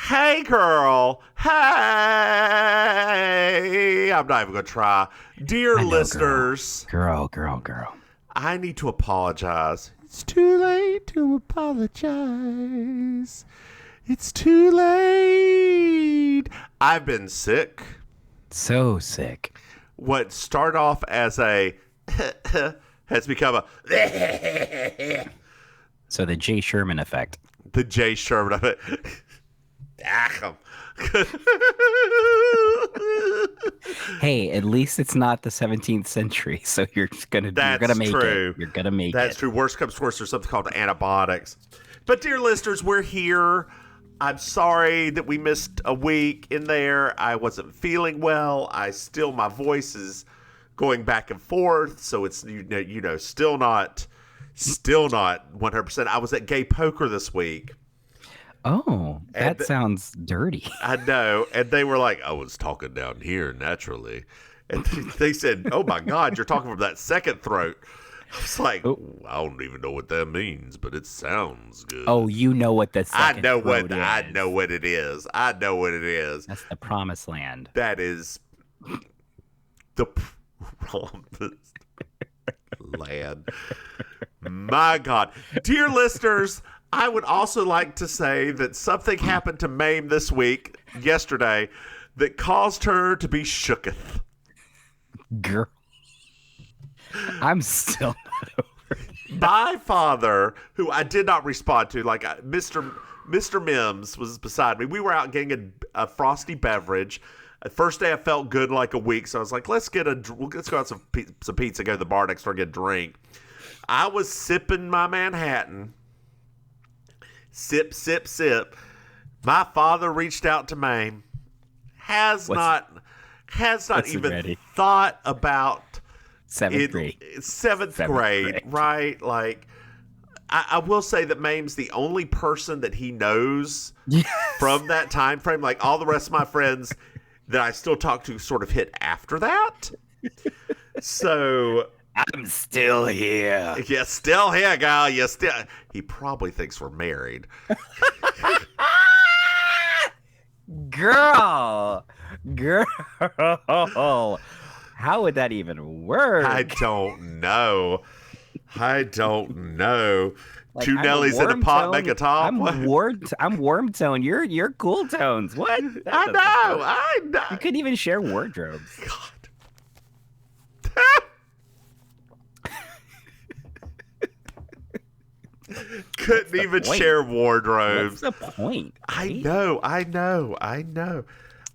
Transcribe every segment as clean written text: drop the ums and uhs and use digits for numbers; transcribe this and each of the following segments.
Hey, girl. Hey. I'm not even going to try. Dear I know, listeners, girl. I need to apologize. It's too late to apologize. It's too late. I've been sick. So sick. What started off as a has become a So the Jay Sherman effect. the Jay Sherman of it. Hey, at least it's not the 17th century, so you're gonna make true. it. You're gonna make That's it. true. Worst comes to worst, there's something called antibiotics. But dear listeners, we're here. I'm sorry that we missed a week in there. I wasn't feeling well. My voice is going back and forth, so it's still not 100%. I was at gay poker this week. Oh, that sounds dirty. I know, and they were like, "I was talking down here naturally," and they said, "Oh my God, you're talking from that second throat." I was like, I don't even know what that means, but it sounds good. Oh, you know what the second I know what throat is. I know what it is. I know what it is. That's the promised land. That is the promised land. My God, dear listeners, I would also like to say that something happened to Maim yesterday, that caused her to be shooketh. Girl, I'm still not over it. My father, who I did not respond to, like Mr. Mims was beside me. We were out getting a frosty beverage. The first day I felt good like a week, so I was like, let's go out some pizza, go to the bar next door, get a drink. I was sipping my Manhattan. Sip, sip, sip. My father reached out to Maim. Has not even thought about seventh grade, right? Like, I will say that Maim's the only person that he knows from that time frame. Like, all the rest of my friends that I still talk to sort of hit after that. So I'm still here. Yeah, still here, gal. He probably thinks we're married. Girl. How would that even work? I don't know. Like, two Nellies in a pot make a top. I'm warm tone. You're cool tones. What? I know. You couldn't even share wardrobes. God. Couldn't even share wardrobes. What's the point? Right? I know.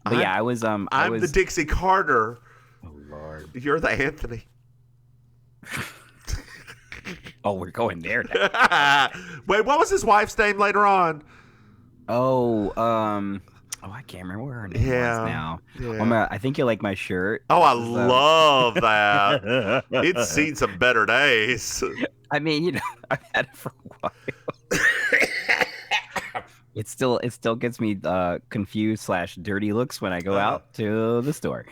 But yeah, I was I'm the Dixie Carter. Oh Lord. You're the Anthony. Oh, we're going there now. Wait, what was his wife's name later on? I can't remember what her name was now. Yeah. I think you like my shirt. Oh, I love that. It's seen some better days. I mean, I've had it for a while. It still gets me confused / dirty looks when I go out to the store.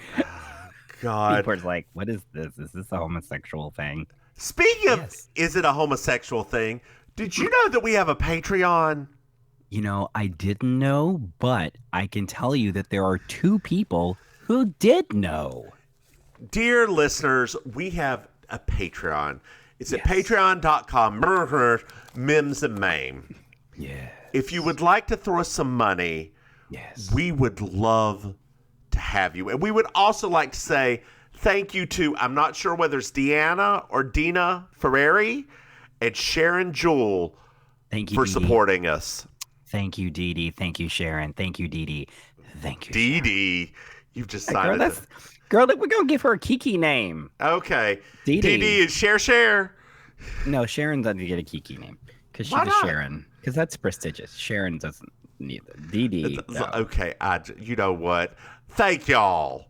God. People are like, what is this? Is this a homosexual thing? Speaking of, is it a homosexual thing? Did you know that we have a Patreon? I didn't know, but I can tell you that there are 2 people who did know. Dear listeners, we have a Patreon. It's at patreon.com, Mims and Maim. Yeah. If you would like to throw us some money, we would love to have you. And we would also like to say thank you to, I'm not sure whether it's Deana or Deana Ferreri and Sharon Jewell for supporting us. Thank you, Dee Dee. Thank you, Sharon. Thank you, Dee Dee. Thank you, Dee Dee. You've decided. Girl, we're going to give her a Kiki name. Okay. Dee Dee is Share. No, Sharon doesn't get a Kiki name because she's a Sharon. Because that's prestigious. Sharon doesn't need it. Dee Dee. No. Okay. You know what? Thank y'all.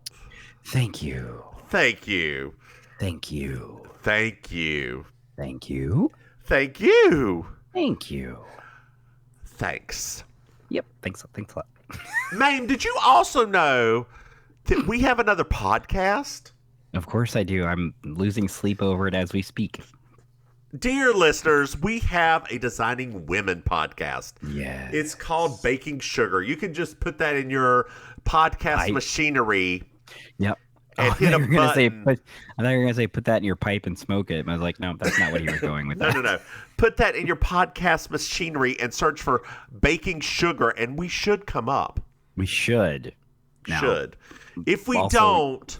Thank you. Thank you. Thank you. Thank you. Thank you. Thank you. Thank you. Thanks. Yep. Thanks a lot. Maim, did you also know that we have another podcast? Of course I do. I'm losing sleep over it as we speak. Dear listeners, we have a Designing Women podcast. Yeah. It's called Baking Sugar. You can just put that in your podcast machinery. Yep. And hit a button. I thought you were gonna say put that in your pipe and smoke it. And I was like, no, that's not what he was going with. No. Put that in your podcast machinery and search for Baking Sugar, and we should come up. We should. If we also, don't,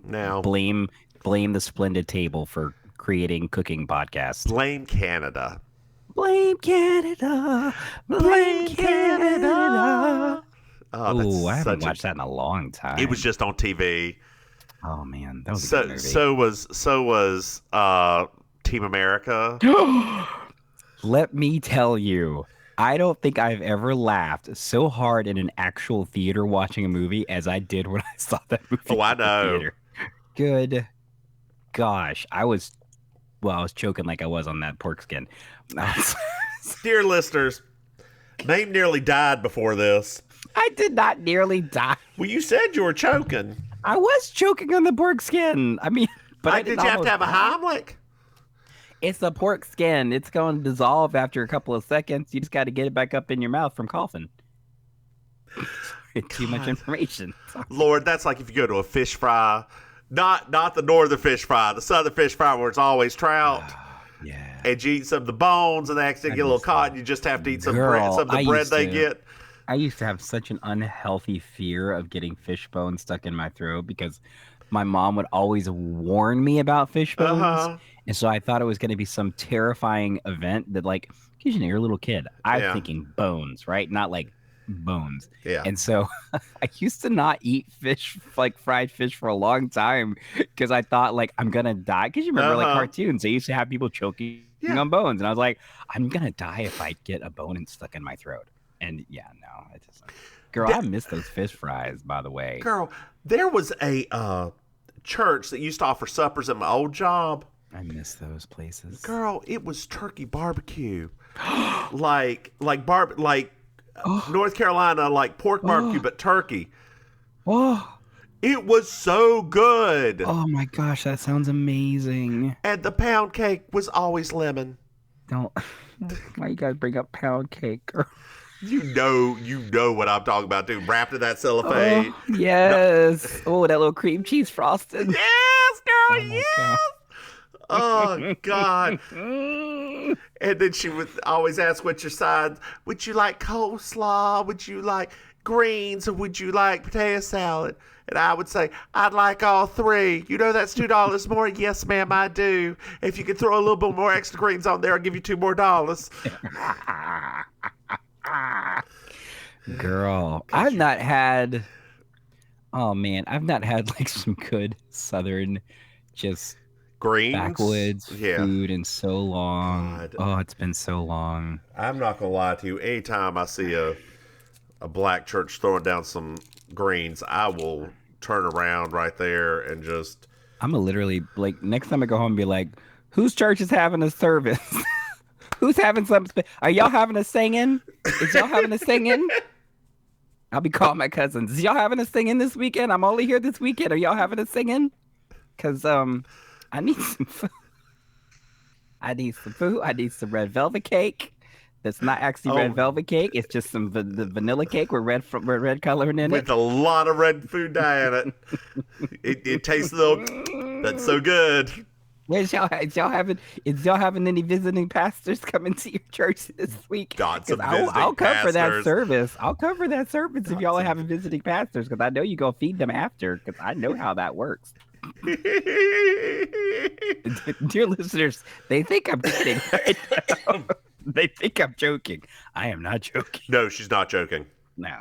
now blame the Splendid Table for creating cooking podcasts. Blame Canada. Blame Canada. Blame Canada. Oh, I haven't watched that in a long time. It was just on TV. Oh man, that was a good movie. So was Team America. Let me tell you, I don't think I've ever laughed so hard in an actual theater watching a movie as I did when I saw that movie. Oh, I know. Theater. Good gosh, I was choking like I was on that pork skin. Dear listeners, Maim nearly died before this. I did not nearly die. Well, you said you were choking. I was choking on the pork skin. I mean, but did you have to have a Heimlich? It's a pork skin. It's going to dissolve after a couple of seconds. You just got to get it back up in your mouth from coughing. Too much information. Lord, that's like if you go to a fish fry. Not the northern fish fry, the southern fish fry where it's always trout. Yeah. And you eat some of the bones and they accidentally get a little caught and you just have to eat some of the bread they get. I used to have such an unhealthy fear of getting fish bones stuck in my throat because my mom would always warn me about fish bones. And so I thought it was going to be some terrifying event that, like, because you're a little kid. I was thinking bones, right? Not like bones. Yeah. And so I used to not eat fish, like fried fish, for a long time because I thought, like, I'm going to die. Because you remember, like, cartoons, they used to have people choking on bones. And I was like, I'm going to die if I get a bone stuck in my throat. And I just girl, I miss those fish fries, by the way. Girl, there was a church that used to offer suppers at my old job. I miss those places. Girl, it was turkey barbecue. like North Carolina, like pork barbecue, but turkey. Oh. It was so good. Oh my gosh, that sounds amazing. And the pound cake was always lemon. Why you guys bring up pound cake, girl? You know what I'm talking about, dude. Wrapped in that cellophane. Oh, yes. Oh, that little cream cheese frosting. Yes, girl, yes. Oh, God. And then she would always ask, what's your side? Would you like coleslaw? Would you like greens? Or would you like potato salad? And I would say, I'd like all three. You know that's $2 more? Yes, ma'am, I do. If you could throw a little bit more extra greens on there, I'll give you $2 more. Girl, I've not had like some good Southern just greens backwoods food in so long. God. Oh, it's been so long. I'm not gonna lie to you. Anytime I see a black church throwing down some greens, I will turn around right there and just. I'm gonna literally, like, next time I go home, be like, whose church is having a service? Who's having something? Are y'all having a singing? Is y'all having a singing? I'll be calling my cousins. Is y'all having a singing this weekend? I'm only here this weekend. Are y'all having a singing? Because I need some food. I need some food. I need some red velvet cake. That's not actually red velvet cake. It's just some the vanilla cake with red coloring in it. With a lot of red food dye in it. It tastes a little. That's so good. Is y'all having any visiting pastors coming to your church this week? I'll cover that service. I'll cover that service if y'all are having visiting pastors, because I know you're gonna feed them after, because I know how that works. Dear listeners, they think I'm kidding right now. They think I'm joking. I am not joking. No, she's not joking. No.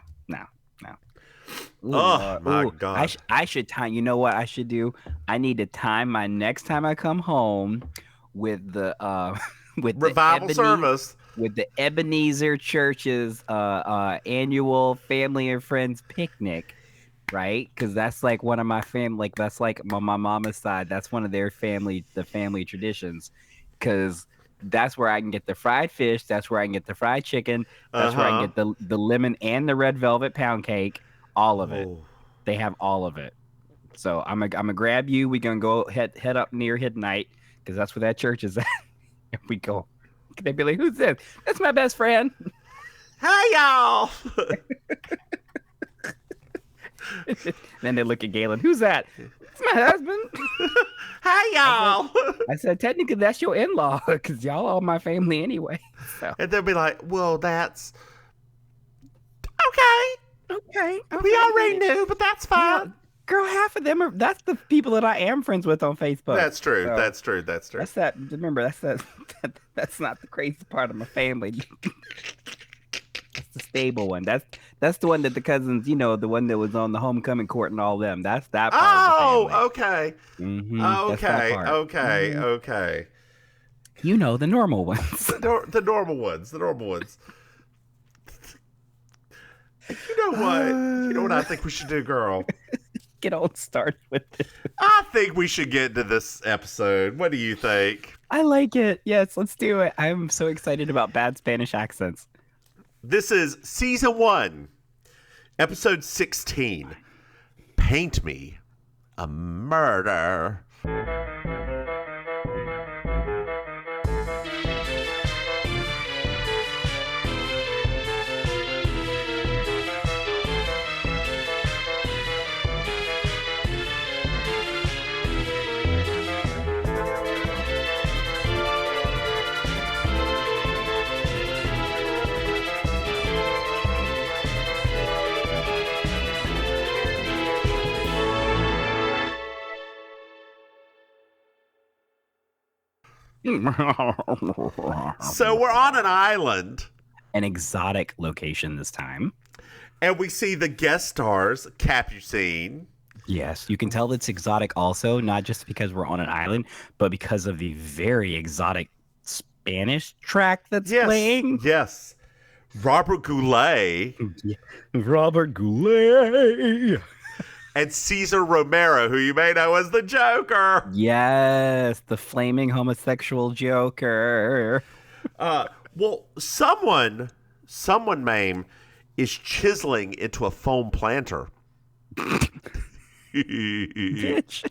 Ooh, oh my God! I should time. You know what I should do? I need to time my next time I come home with the revival service with the Ebenezer Church's annual family and friends picnic, right? Because that's like one of my family. Like that's like my mama's side. That's one of their family traditions. Because that's where I can get the fried fish. That's where I can get the fried chicken. That's where I can get the lemon and the red velvet pound cake. All of it. They have all of it. So I'm gonna grab you. We're gonna go head up near midnight, because that's where that church is at. We go. They'd be like, "Who's this?" "That's my best friend." Hey, y'all. Then they look at Galen. "Who's that?" "It's my husband." Hey, y'all. I said, technically, that's your in-law because y'all are my family anyway. So. And they'll be like, well, that's okay. Okay. We already knew, but that's fine. Yeah, girl, half of them are. That's the people that I am friends with on Facebook. That's true. So, That's true. That's true. That's that. Remember, that's not the crazy part of my family. That's the stable one. That's the one that the cousins, the one that was on the homecoming court and all them. That's that part of the family. Okay. Mm-hmm. Okay. The normal ones. The normal ones. The normal ones. You know what I think we should do, girl? Get on started with it. I think we should get into this episode. What do you think? I like it. Yes, let's do it. I'm so excited about bad Spanish accents. This is season 1, episode 16. Paint me a murder. So we're on an island. An exotic location this time. And we see the guest stars, Capucine. Yes, you can tell it's exotic also, not just because we're on an island, but because of the very exotic Spanish track that's playing. Yes. Robert Goulet. Robert Goulet. And Cesar Romero, who you may know as the Joker. Yes, the flaming homosexual Joker. Well, someone, Maim, is chiseling into a foam planter. Bitch.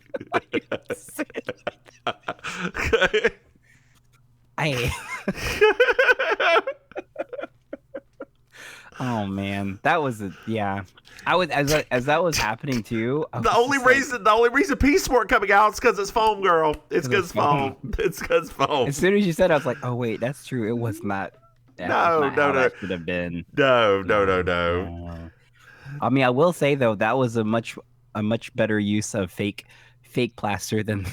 Oh man, that was I was as that was happening too. The only reason Peace weren't coming out is because it's foam, girl. It's because foam. It's because foam. As soon as you said, I was like, oh wait, that's true. It was not. No. That should have been. No. I mean, I will say though, that was a much better use of fake plaster than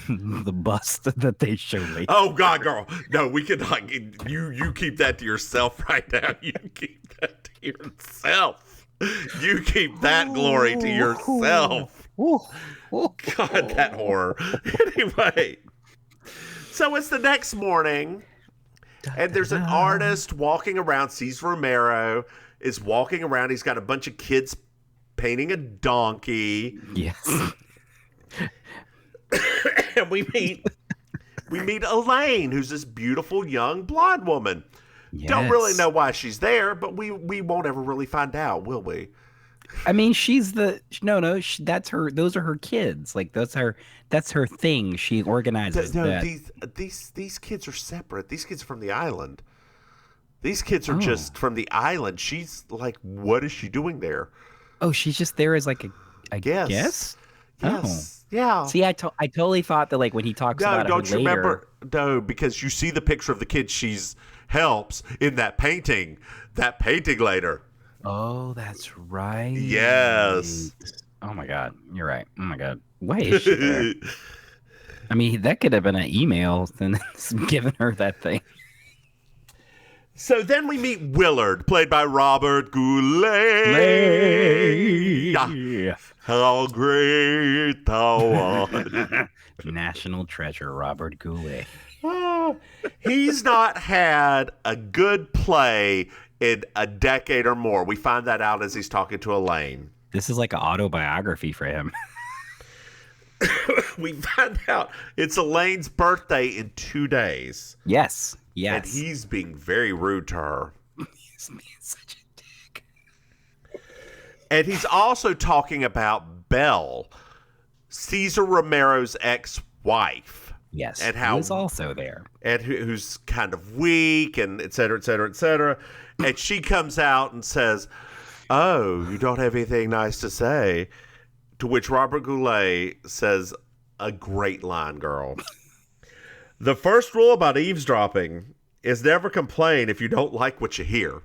the bust that they showed me. Oh God, girl, no, we cannot. You keep that to yourself right now. You keep that to yourself. You keep that glory to yourself. God, that horror. Anyway, so it's the next morning, and there's an artist walking around. Cesar Romero is walking around. He's got a bunch of kids painting a donkey. Yes. And we meet Elaine, who's this beautiful young blonde woman. Yes. Don't really know why she's there, but we won't ever really find out, will we? I mean, she's that's her. Those are her kids. Like that's her thing. She organizes that. These kids are separate. These kids are from the island. These kids are just from the island. She's like, what is she doing there? Oh, she's just there as like a guest. Yes. Oh. Yeah. See, I totally thought that like when he talks about don't her you later, remember? No, because you see the picture of the kid she's helps in that painting later. Oh, that's right. Yes. Oh my God, you're right. Oh my God, why is she there? I mean, that could have been an email and giving her that thing. So then we meet Willard, played by Robert Goulet. How great thou art. National treasure, Robert Goulet. He's not had a good play in a decade or more. We find that out as he's talking to Elaine. This is like an autobiography for him. We find out it's Elaine's birthday in 2 days. Yes. And he's being very rude to her. He's being such a dick. And he's also talking about Belle, Cesar Romero's ex-wife. Yes, and he how was also there. and who's kind of weak and et cetera, et cetera, et cetera. And she comes out and says, "Oh, you don't have anything nice to say." To which Robert Goulet says, "A great line, girl. The first rule about eavesdropping is never complain if you don't like what you hear."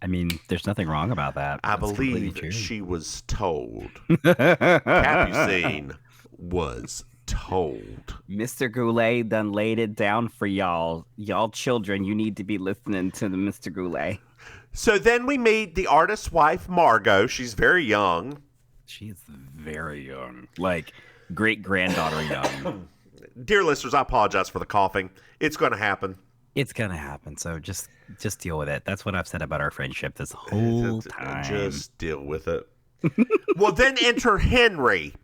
I mean, there's nothing wrong about that. I That's completely believe true. she was told. Capucine was told. Mr. Goulet done laid it down for y'all. Y'all children, you need to be listening to the Mr. Goulet. So then we meet the artist's wife, Margot. She's very young. She's very young. Like, great-granddaughter young. Dear listeners, I apologize for the coughing. It's going to happen. It's gonna happen, so just deal with it. That's what I've said about our friendship this whole time. Just deal with it. Well, then enter Henry.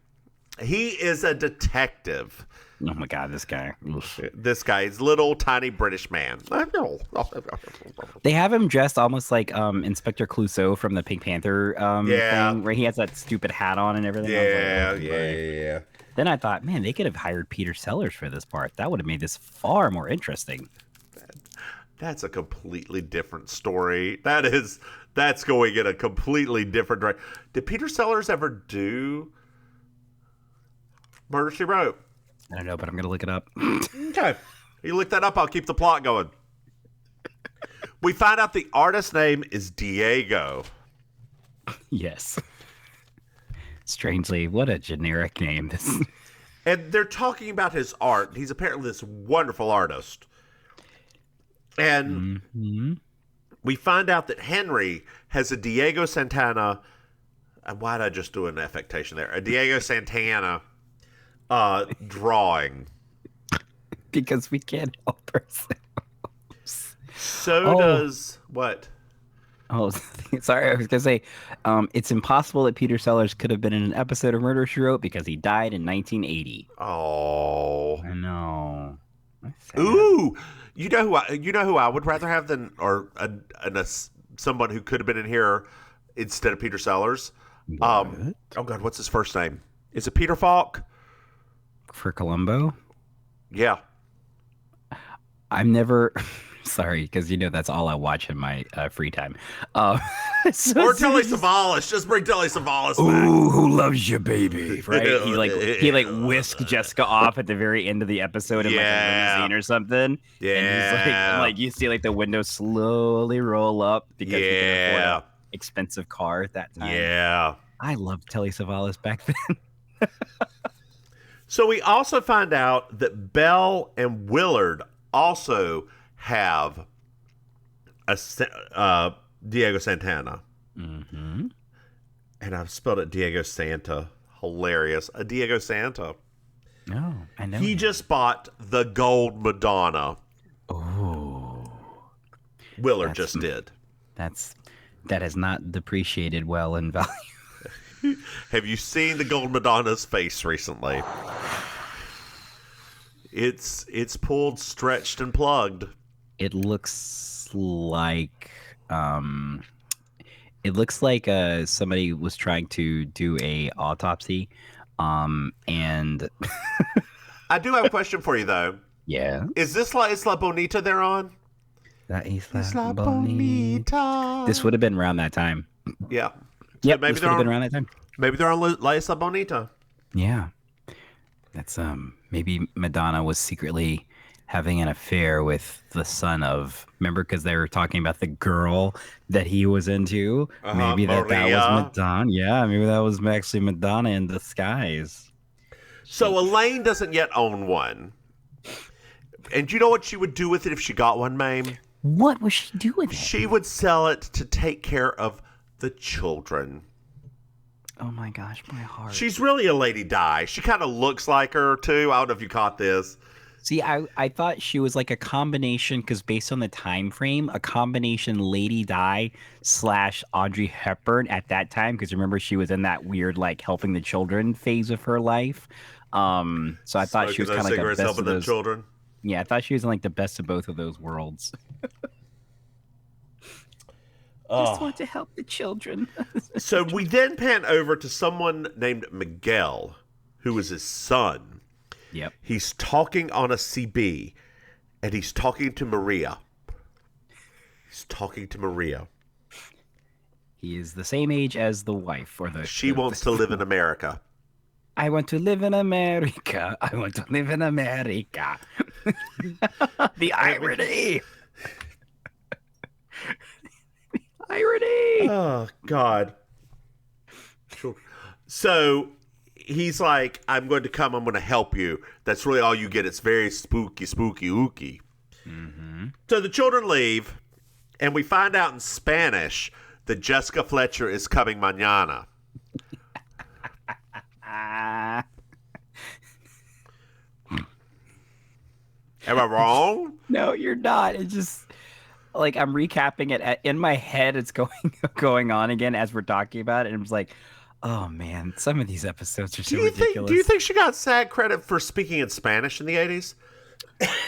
He is a detective. Oh my god, this guy. Oof. This guy is little tiny British man. They have him dressed almost like Inspector Clouseau from the Pink Panther thing, where he has that stupid hat on and everything. Yeah. Then I thought, man, they could have hired Peter Sellers for this part. That would have made this far more interesting. That's a completely different story. That's going in a completely different direction. Did Peter Sellers ever do Murder, She Wrote? I don't know, but I'm gonna look it up. Okay. You look that up, I'll keep the plot going. We find out the artist's name is Diego. Yes. Strangely, what a generic name. This. And they're talking about his art. He's apparently this wonderful artist. And we find out that Henry has a Diego Santana. And why did I just do an affectation there? A Diego Santana drawing. Because we can't help ourselves. So does what? Oh, sorry. I was going to say, it's impossible that Peter Sellers could have been in an episode of Murder, She Wrote because he died in 1980. Oh. I know. Ooh. You know who I would rather have than someone who could have been in here instead of Peter Sellers. Oh God, what's his first name? Is it Peter Falk? For Columbo? Yeah. I'm never sorry, because that's all I watch in my free time. Or Telly Savalas. Just bring Telly Savalas back. Ooh, who loves you, baby? Right? He whisked Jessica off at the very end of the episode in like a limousine or something. Yeah. And he's you see like the window slowly roll up because he can afford an expensive car at that time. Yeah. I loved Telly Savalas back then. So we also find out that Belle and Willard also have a Diego Santana. Mm-hmm. And I've spelled it Diego Santa. Hilarious. A Diego Santa. No, I know. He just bought the gold Madonna. Oh. Willard just did. That has not depreciated well in value. Have you seen the gold Madonna's face recently? It's pulled, stretched, and plugged. It looks like somebody was trying to do a autopsy, and I do have a question for you though. Yeah, is this Isla Bonita they're on? That Isla Bonita. This would have been around that time. Yeah. Yeah, so maybe this would have been around that time. Maybe they're on La Isla Bonita. Yeah, that's maybe Madonna was secretly having an affair with the son of. Remember, because they were talking about the girl that he was into. Maybe that was Madonna. Yeah, maybe that was actually Madonna in disguise. So Elaine doesn't yet own one. And you know what she would do with it if she got one, Maim? What would she do with it? She would sell it to take care of the children. Oh my gosh, my heart. She's really a Lady Di. She kind of looks like her too. I don't know if you caught this. See, I thought she was like a combination, because based on the time frame, a combination Lady Di / Audrey Hepburn at that time, because remember she was in that weird like helping the children phase of her life. So I thought she was kind of like the best helping of those children. Yeah, I thought she was in like the best of both of those worlds. Just want to help the children. So we then pan over to someone named Miguel, who was his son. Yep. He's talking on a CB, and he's talking to Maria. He is the same age as the wife, or She wants to live in America. I want to live in America. I want to live in America. The irony. Irony. Oh, God. Sure. So he's like, I'm going to come. I'm going to help you. That's really all you get. It's very spooky, ooky. Mm-hmm. So the children leave, and we find out in Spanish that Jessica Fletcher is coming mañana. Am I wrong? No, you're not. It's just like I'm recapping it in my head. It's going on again as we're talking about it, and I'm like, oh man, some of these episodes are so ridiculous. Do you think she got SAG credit for speaking in Spanish in the 80s?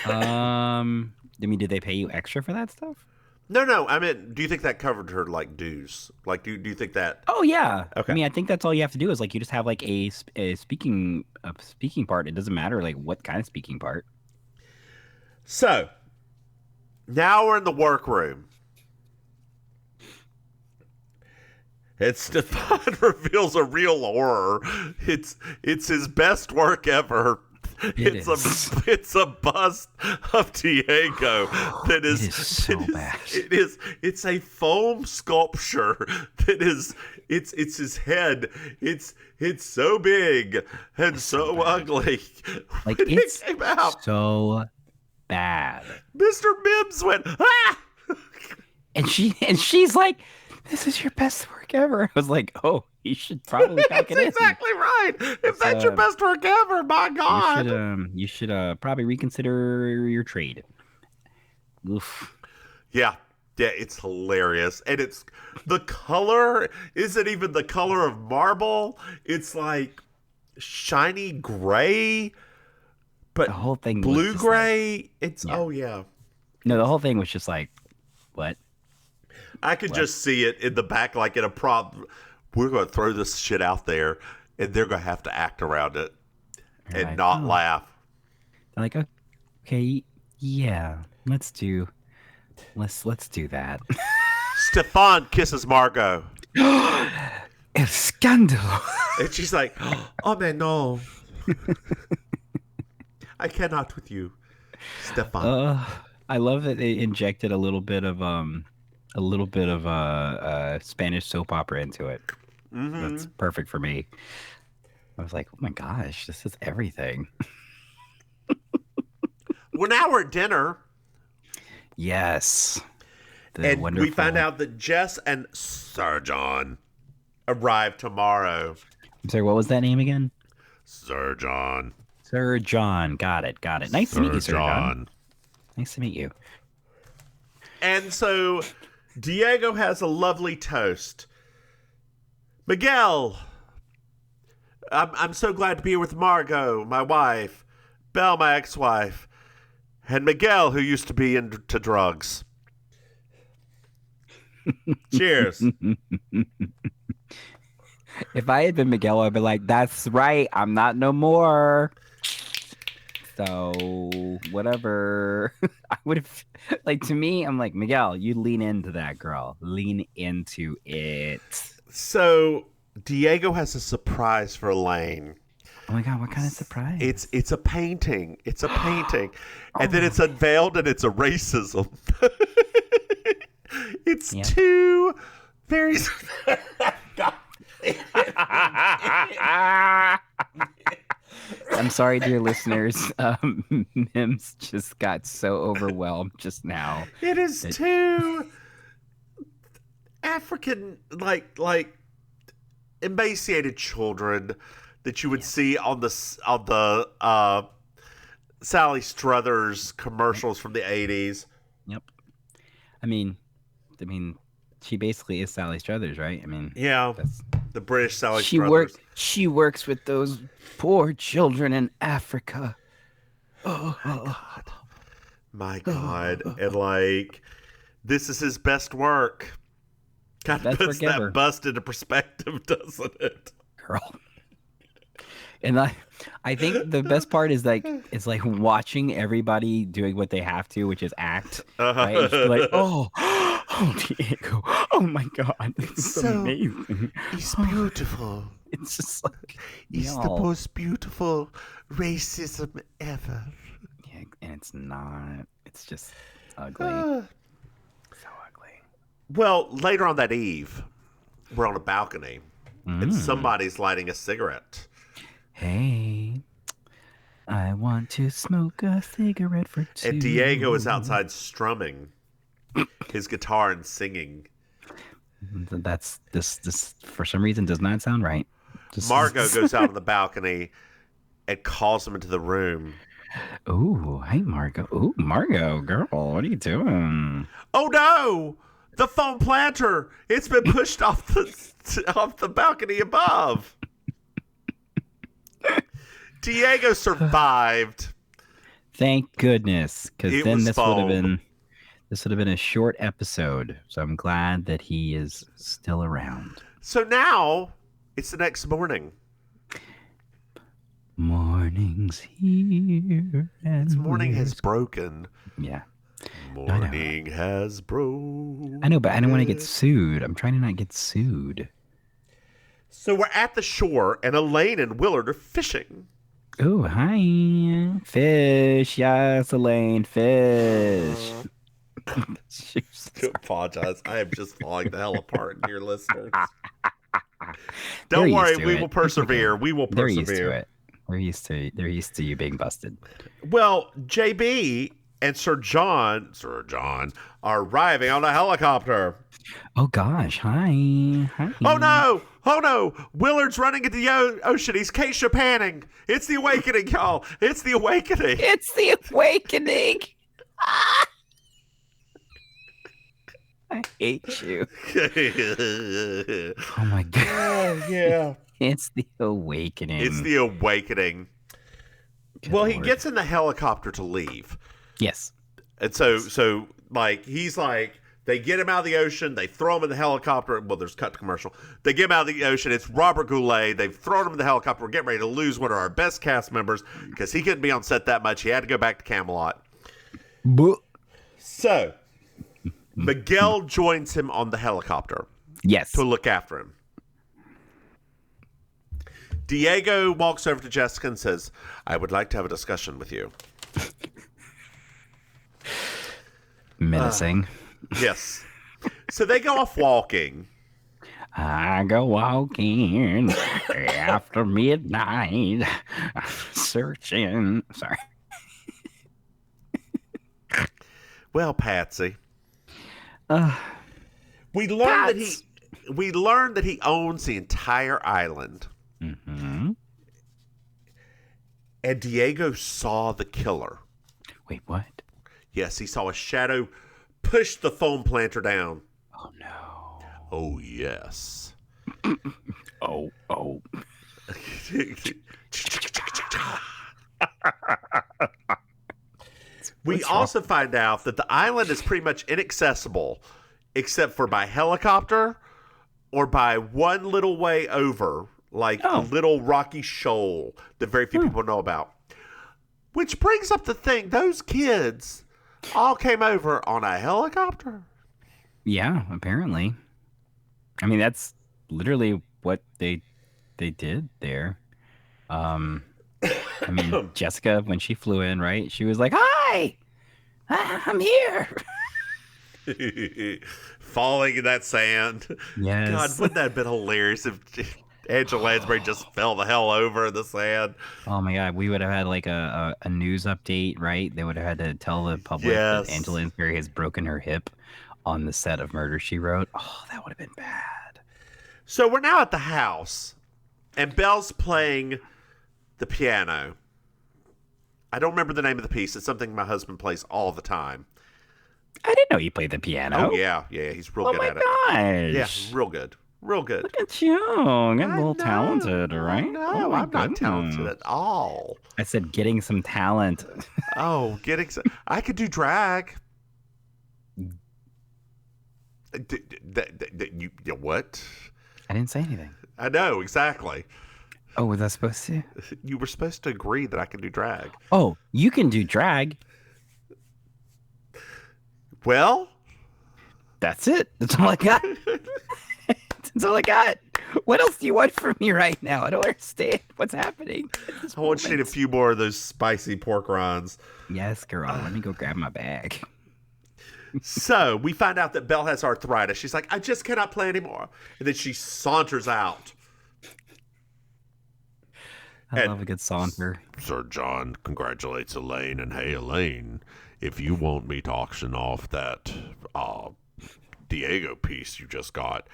I mean, did they pay you extra for that stuff? No. I mean, do you think that covered her like dues? Like, do you think that? Oh yeah. Okay. I mean, I think that's all you have to do is like you just have like a speaking part. It doesn't matter like what kind of speaking part. So now we're in the workroom. And Stefan reveals a real horror. It's his best work ever. It's a bust of Diego that is, it is so bad. It's a foam sculpture that is it's his head. It's so big and so ugly. Like when it's it came out, so bad. Mr. Mims went, ah! And she's like, this is your best work ever. I was like, oh, you should probably pack it in. That's exactly right. If that's your best work ever, my God. You should probably reconsider your trade. Oof. Yeah, it's hilarious. And it's the color isn't even the color of marble. It's like shiny gray, but the whole thing blue gray. Like, it's yeah. Oh yeah. No, the whole thing was just like, what? I could just see it in the back, like in a prop. We're going to throw this shit out there, and they're going to have to act around it and like, not laugh. They're like, okay, yeah, let's do that. Stefan kisses Margot. El scandalo. And she's like, oh man, no. I cannot with you, Stefan. I love that they injected a little bit of Spanish soap opera into it. Mm-hmm. That's perfect for me. I was like, oh my gosh, this is everything. Well, now we're at dinner. Yes. And we find out that Jess and Sir John arrive tomorrow. I'm sorry, what was that name again? Sir John. Sir John. Got it. Nice to meet you, Sir John. Nice to meet you. And so Diego has a lovely toast. Miguel, I'm so glad to be here with Margot, my wife, Belle, my ex-wife, and Miguel, who used to be into drugs. Cheers. If I had been Miguel, I'd be like, that's right, I'm not no more. So whatever. I would have, like, to me, I'm like, Miguel, you lean into that, girl. Lean into it. So Diego has a surprise for Elaine. Oh my God, what kind of surprise? It's a painting. It's a painting. And then it's unveiled and it's a racism. It's two very I'm sorry, dear listeners. Mims just got so overwhelmed just now. It is two African, like emaciated children that you would see on the Sally Struthers commercials from the 80s. Yep. I mean, she basically is Sally Struthers, right? I mean, yeah, that's the British Sally Struthers. She works with those poor children in Africa. Oh my God. And like, this is his best work. Kind of puts that bust into perspective, doesn't it? Girl. And I think the best part is like it's like watching everybody doing what they have to, which is act, right? And just be like, oh, oh, Diego, oh my God, this is So, amazing. it's beautiful. It's just like It's the y'all, most beautiful racism ever. yeah, and it's not. It's just ugly, Uh, so ugly. well, later on that eve, we're on a balcony, and Mm. somebody's lighting a cigarette. Hey, I want to smoke a cigarette for And Diego is two. outside strumming his guitar and singing. That's this for some reason does not sound right. Margot Just goes out on the balcony and calls him into the room. ooh, hey Margot. Ooh, Margot, girl, what are you doing? Oh no! The foam planter! It's been pushed off the balcony above. Diego survived. Thank goodness, because It then was foam. this would have been a short episode. So I'm glad that he is still around. So now it's the next morning. Morning's here and Its morning has we're broken. yeah. Morning has broken. I know, but I don't want to get sued. I'm trying to not get sued. So we're at the shore, and Elaine and Willard are fishing. Oh, hi. Fish. Yes, Elaine. Fish. To apologize. I am just falling the hell apart here, listeners. They're Don't worry, used to we it. will persevere. We will They're used to persevere. it. They're used to you being busted. Well, JB and Sir John are arriving on a helicopter. Oh gosh, hi. Hi. Oh no! Oh no! Willard's running into the ocean. He's Kate Chapanning. It's the awakening, y'all. It's the awakening. It's the awakening. I hate you. Oh my god. Oh, yeah. It's the awakening. It's the awakening. Good Well, he Lord. gets in the helicopter to leave. Yes. And so like he's like they get him out of the ocean, they throw him in the helicopter. Well, there's cut to commercial. They get him out of the ocean. It's Robert Goulet. They've thrown him in the helicopter. We're getting ready to lose one of our best cast members because he couldn't be on set that much. He had to go back to Camelot. So Miguel joins him on the helicopter Yes. to look after him. Diego walks over to Jessica and says, I would like to have a discussion with you. Menacing. Yes. So they go off walking. I go walking after midnight, searching. Sorry. Well, Patsy, Uh, we learned Pats. that he owns the entire island. mm-hmm. And Diego saw the killer. Wait, what? Yes, he saw a shadow push the foam planter down. Oh no. Oh, yes. Oh. We also find out that the island is pretty much inaccessible except for by helicopter or by one little way over, like a little rocky shoal that very few people know about. Which brings up the thing, those kids all came over on a helicopter. Yeah, apparently. I mean, that's literally what they did there. I mean, Jessica, when she flew in, right? She was like, "Hi, I'm here." Falling in that sand. Yes. God, wouldn't that have been hilarious if Angela Lansbury just fell the hell over in the sand? Oh my God, we would have had like a news update, right? They would have had to tell the public Yes. that Angela Lansbury has broken her hip on the set of Murder, She Wrote. Oh, that would have been bad. So we're now at the house, and Belle's playing the piano. I don't remember the name of the piece. It's something my husband plays all the time. I didn't know you played the piano. Oh, yeah. He's real Oh good my at it. gosh. Yeah, real good. Real good. Look at you. Getting a little talented, right? No, Oh my I'm not talented goodness. at all. I said getting some talent. Oh, I could do drag. You what? I didn't say anything. I know, exactly. Oh, was I supposed to? You were supposed to agree that I can do drag. Oh, you can do drag. Well, That's it. That's all I got. That's all I got. What else do you want from me right now? I don't understand what's happening. I want you to eat a few more of those spicy pork rinds. Yes, girl. Let me go grab my bag. So we find out that Belle has arthritis. She's like, I just cannot play anymore. And then she saunters out. I love a good saunter. Sir John congratulates Elaine, and hey, Elaine, if you want me to auction off that Diego piece you just got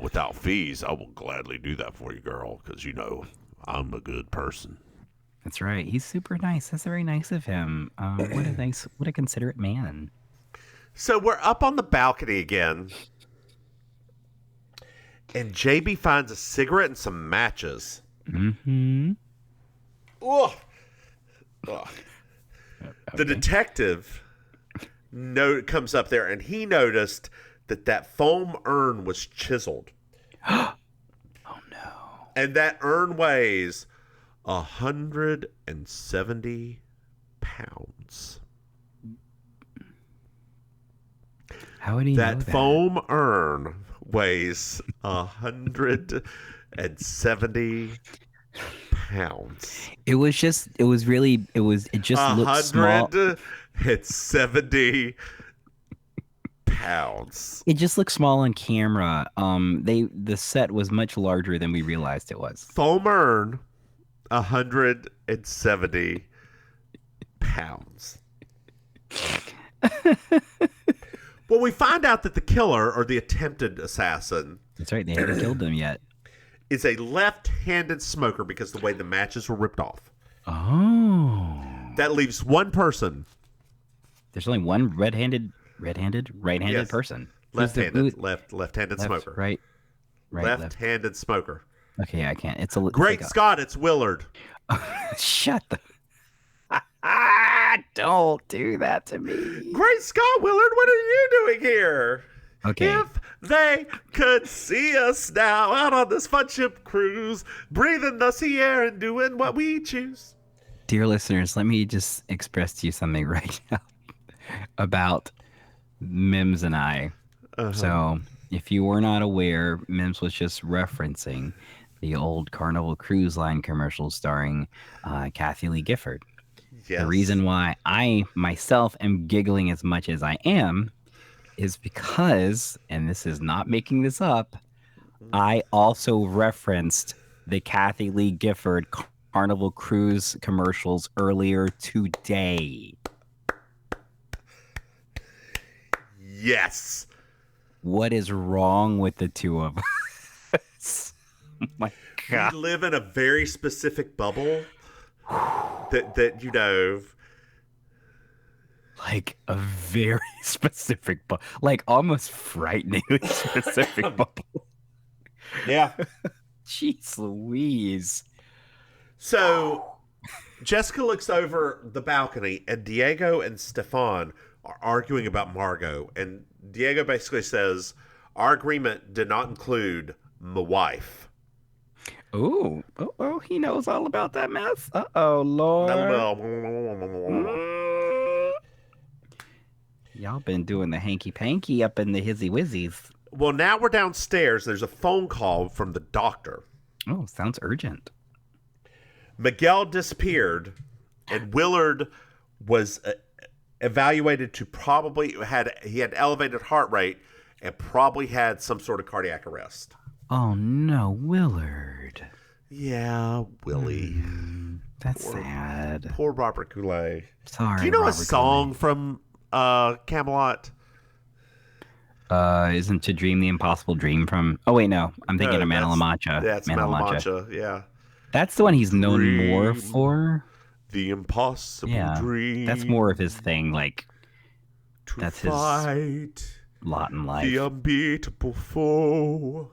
without fees, I will gladly do that for you, girl, because you know I'm a good person. That's right. He's super nice. That's very nice of him. What a considerate man. So we're up on the balcony again, and JB finds a cigarette and some matches. Mm-hmm. Ugh. Ugh. Okay. The detective comes up there, and he noticed that foam urn was chiseled. Oh no! And that urn weighs 170 pounds. How would he know that? That foam urn weighs 170 pounds. It just looked small. 170 pounds. It just looked small on camera. The set was much larger than we realized it was. Foam urn, 170 pounds. Well, we find out that the killer, or the attempted assassin, That's right. They haven't killed them yet. is a left-handed smoker because the way the matches were ripped off. Oh. That leaves one person. There's only one right-handed Yes. person. Left-handed. Left-handed smoker. Right. Left-handed smoker. Okay, I can't. Great Scott, it's Willard. Shut the. Don't do that to me. Great Scott, Willard, what are you doing here? Okay. If they could see us now out on this fun ship cruise, breathing the sea air and doing what we choose. Dear listeners, let me just express to you something right now about Mims and I. Uh-huh. So, if you were not aware, Mims was just referencing the old Carnival Cruise Line commercial starring Kathy Lee Gifford. Yes. The reason why I myself am giggling as much as I am is because, and this is not making this up, I also referenced the Kathy Lee Gifford Carnival Cruise commercials earlier today. Yes. What is wrong with the two of us? Oh my God. We live in a very specific bubble that you know. Like a very specific bubble. Like almost frighteningly specific bubble. Yeah. Jeez Louise. So Jessica looks over the balcony, and Diego and Stefan are arguing about Margot. And Diego basically says, our agreement did not include my wife. Oh, he knows all about that mess. Uh-oh, Lord. Y'all been doing the hanky-panky up in the hizzy-wizzies. Well, now we're downstairs. There's a phone call from the doctor. Oh, sounds urgent. Miguel disappeared, and Willard was evaluated to probably had elevated heart rate and probably had some sort of cardiac arrest. Oh no, Willard. Yeah, Willie. That's sad. Poor Robert Goulet. Sorry. Do you know Robert a song from Camelot? Isn't To Dream the Impossible Dream from? Oh wait, no, I'm thinking of Man La Mancha. That's Man La Mancha. Yeah. That's the one he's known more for. The impossible dream. That's more of his thing. Like that's fight his lot in life. The unbeatable foe,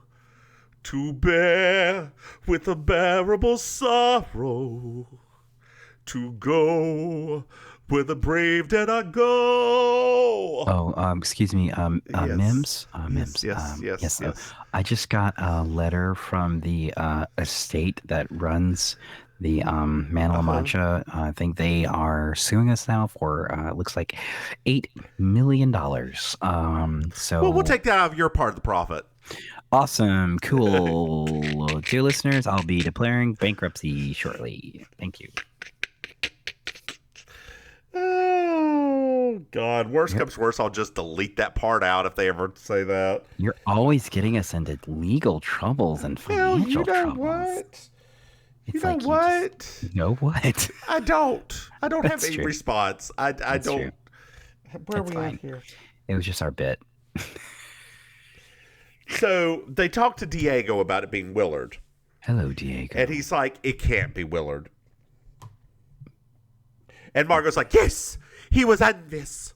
to bear with unbearable sorrow, to go With the brave did I go. Oh, excuse me, Yes. Mims, Yes, Mims, yes. I just got a letter from the estate that runs the Man La Uh-huh. Mancha. I think they are suing us now for it looks like $8 million. Well, we'll So take that out of your part of the profit. awesome, cool, dear listeners. I'll be declaring bankruptcy shortly. Thank you. Oh, God. Worst Yep. comes to worst, I'll just delete that part out if they ever say that. You're always getting us into legal troubles and Well, you financial know troubles. what? It's You know like what? you know what? I don't. I don't have That's a true. response. I That's don't. true. Where are That's we fine. at here? It was just our bit. So they talked to Diego about it being Willard. Hello, Diego. And he's like, it can't be Willard. And Margot's like, yes, he was on this.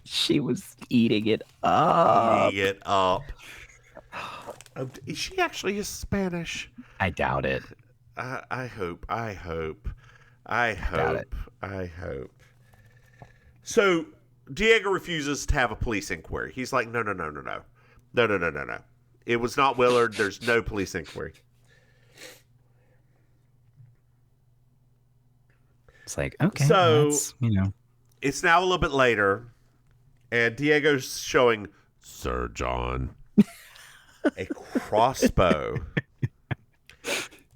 She was eating it up. Eating it up. Is she actually Spanish? I doubt it. I hope. Doubt it. So Diego refuses to have a police inquiry. He's like, no. It was not Willard. There's no police inquiry. It's like, okay, So that's, you know. it's now a little bit later, and Diego's showing Sir John a crossbow.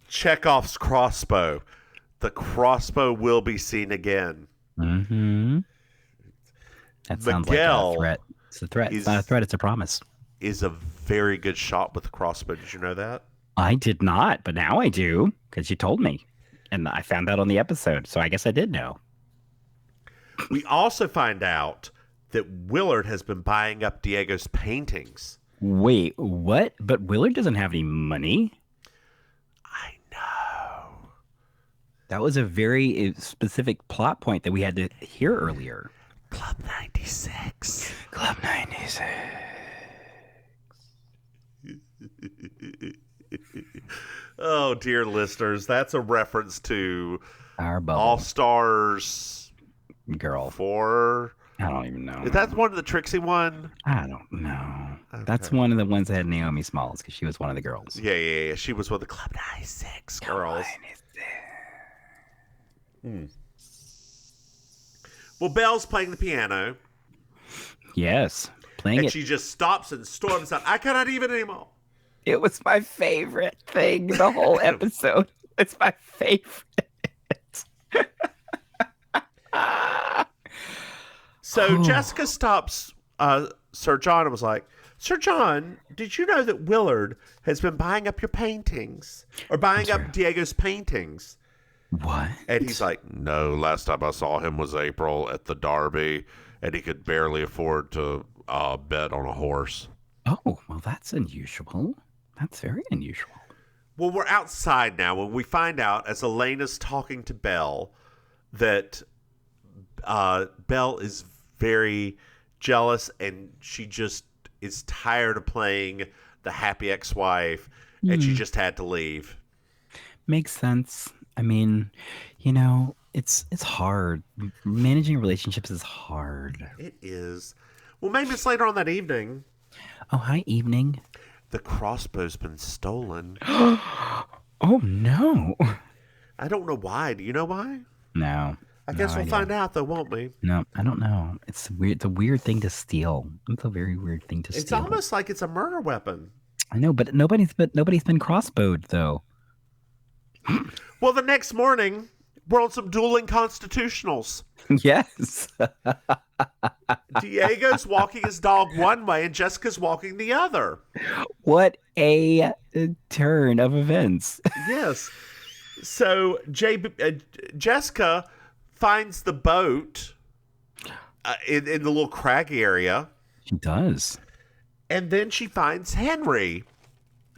Chekhov's crossbow. The crossbow will be seen again. Mm-hmm. That sounds Miguel like a threat. It's a threat. It's not a threat. It's a promise. Is a very good shot with the crossbow. Did you know that? I did not, but now I do because you told me. And I found that on the episode, so I guess I did know. We also find out that Willard has been buying up Diego's paintings. Wait, what? But Willard doesn't have any money? I know. That was a very specific plot point that we had to hear earlier. Club 96. Club 96. Oh, dear listeners, that's a reference to Our bubble. All Stars Girl. 4. I don't even know. Is that one of the Trixie one? I don't know. Okay. That's one of the ones that had Naomi Smalls because she was one of the girls. Yeah. She was one of the Club 96 girls. Well, Belle's playing the piano. Yes. Playing And it. she just stops and storms out. I cannot even anymore. It was my favorite thing the whole episode. It's my favorite. So Jessica stops Sir John and was like, Sir John, did you know that Willard has been buying up your paintings? Or buying up Diego's paintings? What? And he's like, no, last time I saw him was April at the Derby, and he could barely afford to bet on a horse. Oh, well, that's unusual. That's very unusual. Well, we're outside now when we find out, as Elena's talking to Belle, that Belle is very jealous and she just is tired of playing the happy ex-wife, and she just had to leave. Makes sense. I mean, you know, it's hard. Managing relationships is hard. It is. Well, maybe it's later on that evening. Oh, hi, evening. The crossbow's been stolen. Oh, no. I don't know why. Do you know why? No. I guess no we'll idea. find out, though, won't we? No, I don't know. It's weird. It's a weird thing to steal. It's a very weird thing to steal. It's almost like it's a murder weapon. I know, but nobody's been crossbowed though. Well, the next morning, we're on some dueling constitutionals. Yes. Diego's walking his dog one way and Jessica's walking the other. What a turn of events. Yes. So Jessica finds the boat in the little crag area. She does. And then she finds Henry.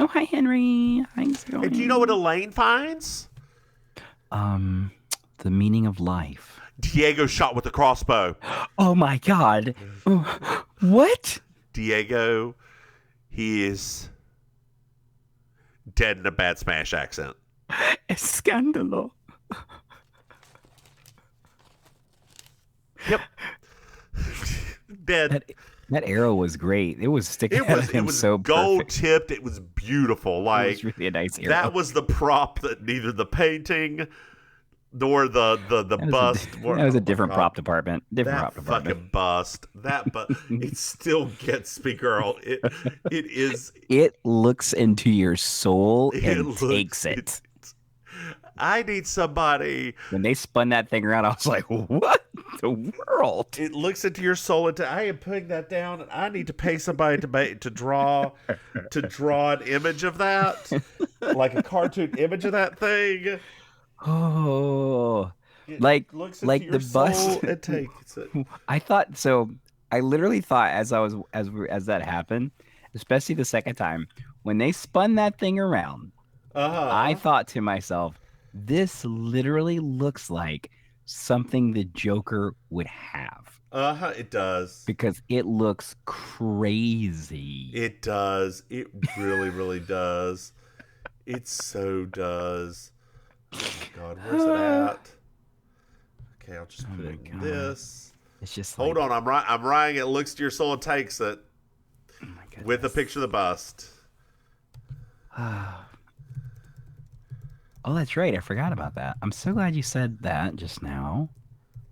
Oh, hi, Henry. How's it going? And do you know what Elaine finds? The meaning of life. Diego shot with a crossbow. Oh my God. What? Diego, he is dead in a bad Spanish accent. Escándalo. Yep. Dead. That arrow was great. It was sticking It out was of him so gold perfect. tipped. It was beautiful. It Like was really a nice arrow. that was the prop that neither the painting nor the bust were. That was a Oh my different God. prop department. Different That prop department. fucking bust. But it still gets me, girl. It is. It looks into your soul It and looks. takes it. I need somebody. When they spun that thing around, I was like, "What the world?" It looks into your soul. I am putting that down, and I need to pay somebody to draw an image of that, like a cartoon image of that thing. Oh, It like looks into like your the bus. soul and takes it. I thought so. I literally thought as that happened, especially the second time when they spun that thing around, I Uh-huh. thought to myself, this literally looks like something the Joker would have Uh-huh. It does. because it looks crazy. It does. It really, really does. It so does. Oh my God, where's it at? Okay, I'll just Oh put my it in God. this. It's just Hold on, I'm writing. It looks to your soul and takes it Oh my goodness. with a picture of the bust. Oh, that's right. I forgot about that. I'm so glad you said that just now.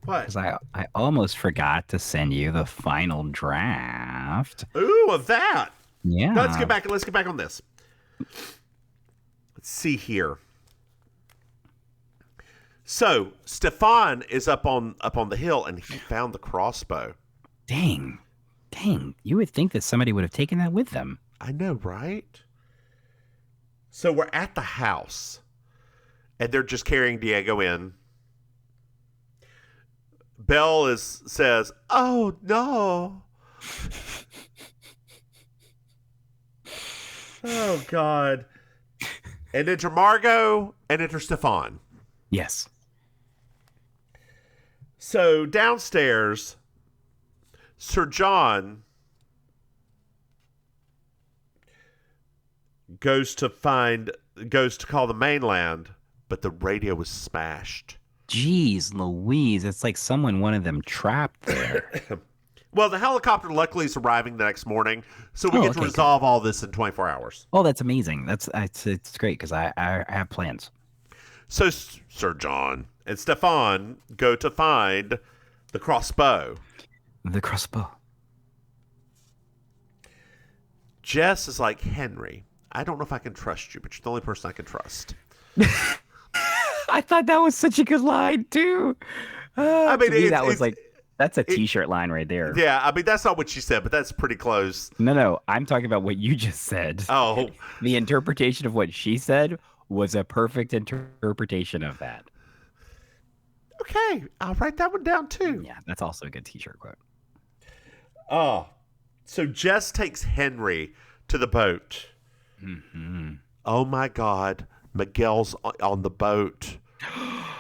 What? Because I almost forgot to send you the final draft. Ooh, of that. Yeah. No, let's get back. Let's get back on this. Let's see here. So Stefan is up on the hill, and he found the crossbow. Dang. You would think that somebody would have taken that with them. I know, right? So we're at the house, and they're just carrying Diego in. Belle says, "Oh no." Oh God. And enter Margot and enter Stefan. Yes. So downstairs, Sir John goes to call the mainland, but the radio was smashed. Jeez Louise. It's like someone wanted them trapped there. Well, the helicopter luckily is arriving the next morning, so we get to Okay, resolve all this in 24 hours. Oh, that's amazing. It's great because I have plans. So Sir John and Stefan go to find the crossbow. The crossbow. Jess is like, Henry, I don't know if I can trust you, but you're the only person I can trust. I thought that was such a good line too. I mean, To me, that was like that's a T-shirt line right there. Yeah, I mean, that's not what she said, but that's pretty close. No, I'm talking about what you just said. Oh, The interpretation of what she said was a perfect interpretation of that. okay. I'll write that one down too. Yeah, that's also a good T-shirt quote. Oh, so Jess takes Henry to the boat. Mm-hmm. Oh my God, Miguel's on the boat.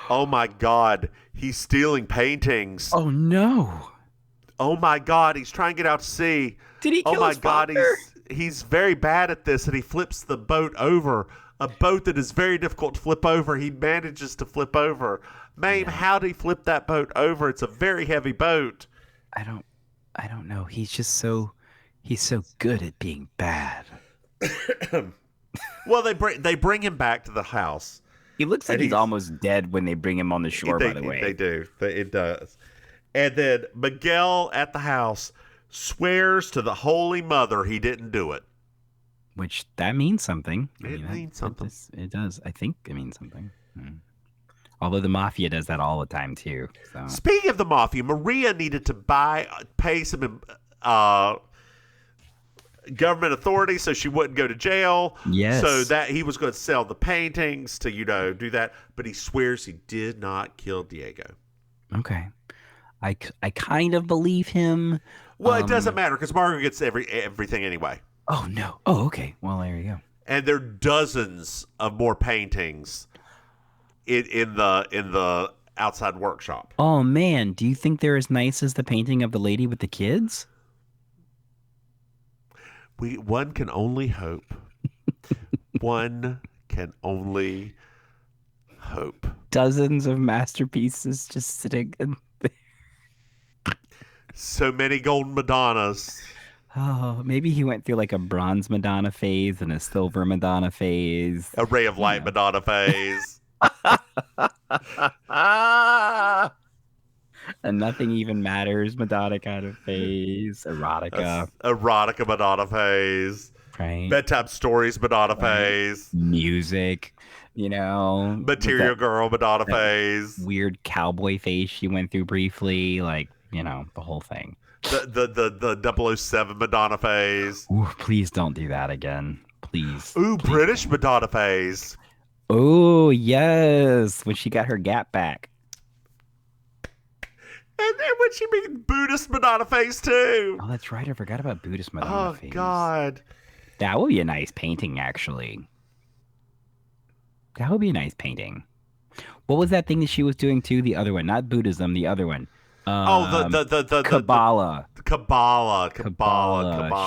Oh my God, he's stealing paintings. Oh no! Oh my God, he's trying to get out to sea. Did he kill Oh my his God, father? he's very bad at this, and he flips the boat over. A boat that is very difficult to flip over. He manages to flip over. Maim, how did he flip that boat over? It's a very heavy boat. I don't know. He's so good at being bad. Well, they bring him back to the house. He looks like And he's he's- almost dead when they bring him on the shore. By the way, They do. It does. And then Miguel at the house swears to the Holy Mother he didn't do it. which that means something. It means something. It does. I think it means something. Although the mafia does that all the time too. So Speaking of the mafia, Maria needed to pay some government authority so she wouldn't go to jail. Yes. So that he was going to sell the paintings to, do that. But he swears he did not kill Diego. okay, I kind of believe him. Well, it doesn't matter because Margaret gets everything anyway. Oh no. Oh okay. Well there you go. And there are dozens of more paintings in the outside workshop. Oh man, do you think they're as nice as the painting of the lady with the kids? One can only hope. One can only hope. Dozens of masterpieces just sitting in there. So many golden Madonnas. Oh, maybe he went through like a bronze Madonna phase and a silver Madonna phase. A ray of light Madonna phase. A nothing even matters Madonna kind of phase. That's Erotica, erotica Madonna phase. right? Bedtime stories Madonna Right. phase. Music, with Material Girl Madonna that phase. weird cowboy phase she went through briefly, like, the whole thing. The 007 Madonna phase. Ooh, please don't do that again. Please. Ooh, Please British don't. Madonna phase. Oh, yes. When she got her gap back. And when she made Buddhist Madonna phase too. Oh, that's right. I forgot about Buddhist Madonna Oh, phase. God. That would be a nice painting, actually. That would be a nice painting. What was that thing that she was doing too? The other one, not Buddhism, the other one. Kabbalah. Kabbalah.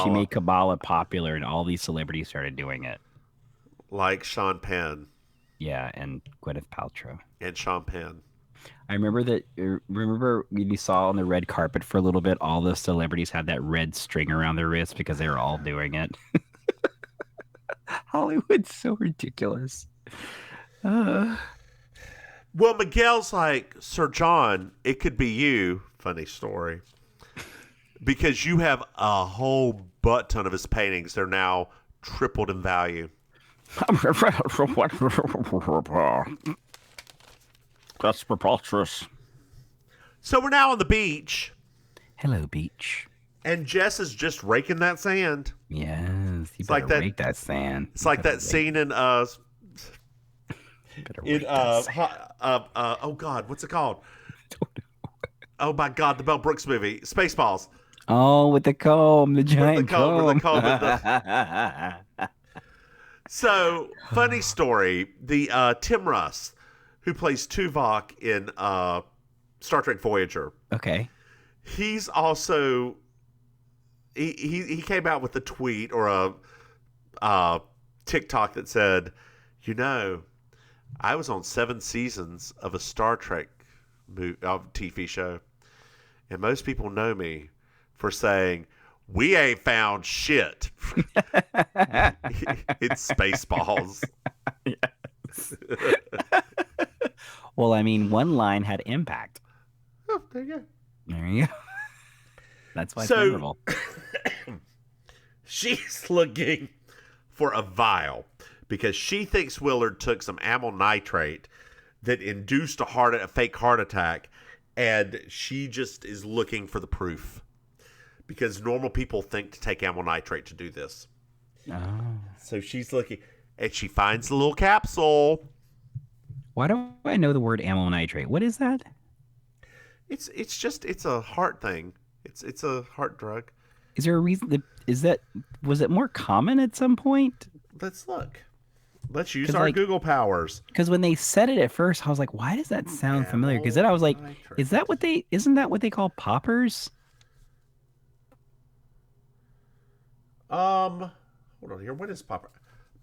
She made Kabbalah popular, and all these celebrities started doing it. Like Sean Penn Yeah, and Gwyneth Paltrow. and Sean Penn. I remember when you saw on the red carpet for a little bit, all the celebrities had that red string around their wrist because they were all doing it. Hollywood's so ridiculous. Well, Miguel's like, Sir John, it could be you. Funny story. Because you have a whole butt ton of his paintings. They're now tripled in value. That's preposterous. So we're now on the beach, Hello, beach. and Jess is just raking that sand. Yes, you like better that- rake that sand. It's like that scene in oh God, what's it called? Oh my God, the Mel Brooks movie, Spaceballs. Oh, with the comb, the giant comb, comb. with the So, funny story. The Tim Russ, who plays Tuvok in Star Trek Voyager, Okay. he's also he came out with a tweet or a TikTok that said, I was on 7 seasons of a Star Trek TV show, and most people know me for saying, "We ain't found shit." It's Spaceballs. Yes. Well, I mean, one line had impact. Oh, there you go. There you go. That's why it's So- memorable. She's looking for a vial because she thinks Willard took some amyl nitrate that induced a fake heart attack, and she just is looking for the proof because normal people think to take amyl nitrate to do this. Oh. So she's looking, and she finds the little capsule. Why do I know the word amyl nitrate? What is that? It's a heart thing. It's a heart drug. Is there a reason was it more common at some point? Let's look. Let's use 'Cause, our like- Google powers. Because when they said it at first, I was like, why does that sound familiar? Because then I was like, Nitrate. isn't that what they call poppers? Hold on here. What is popper?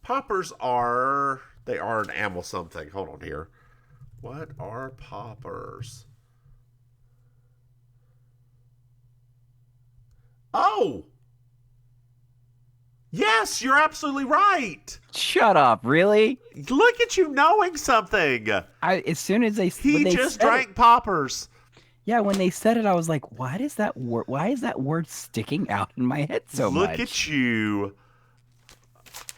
Poppers are an amyl something. Hold on here. What are poppers? Oh! Yes, you're absolutely right. Shut up, really? Look at you knowing something. As soon as when He they just said drank it, poppers. yeah, when they said it, I was like, why is that word sticking out in my head so Look much? at you.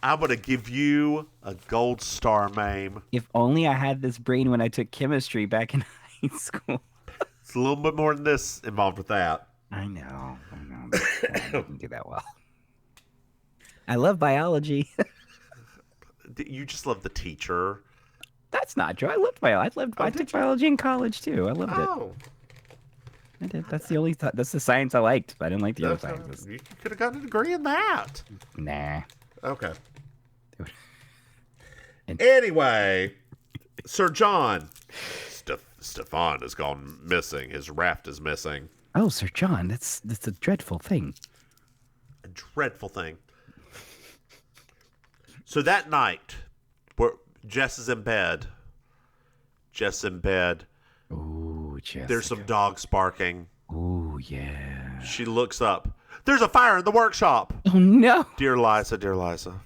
I'm going to give you a gold star, Maim. If only I had this brain when I took chemistry back in high school. It's a little bit more than this involved with that. I know. But I didn't do that well. I love biology. You just love the teacher. That's not true. I loved biology. I took biology in college too. I loved it. Oh. I did. That's the only. That's the science I liked. I didn't like the other sciences. You could have gotten a degree in that. Nah. Okay. And- Anyway, Sir John. Stefan has gone missing. His raft is missing. Oh, Sir John, that's a dreadful thing. A dreadful thing. So that night, Jess is in bed. Ooh, Jessica. There's some dogs barking. Ooh, yeah. She looks up. There's a fire in the workshop. Oh, no. Dear Liza, dear Liza.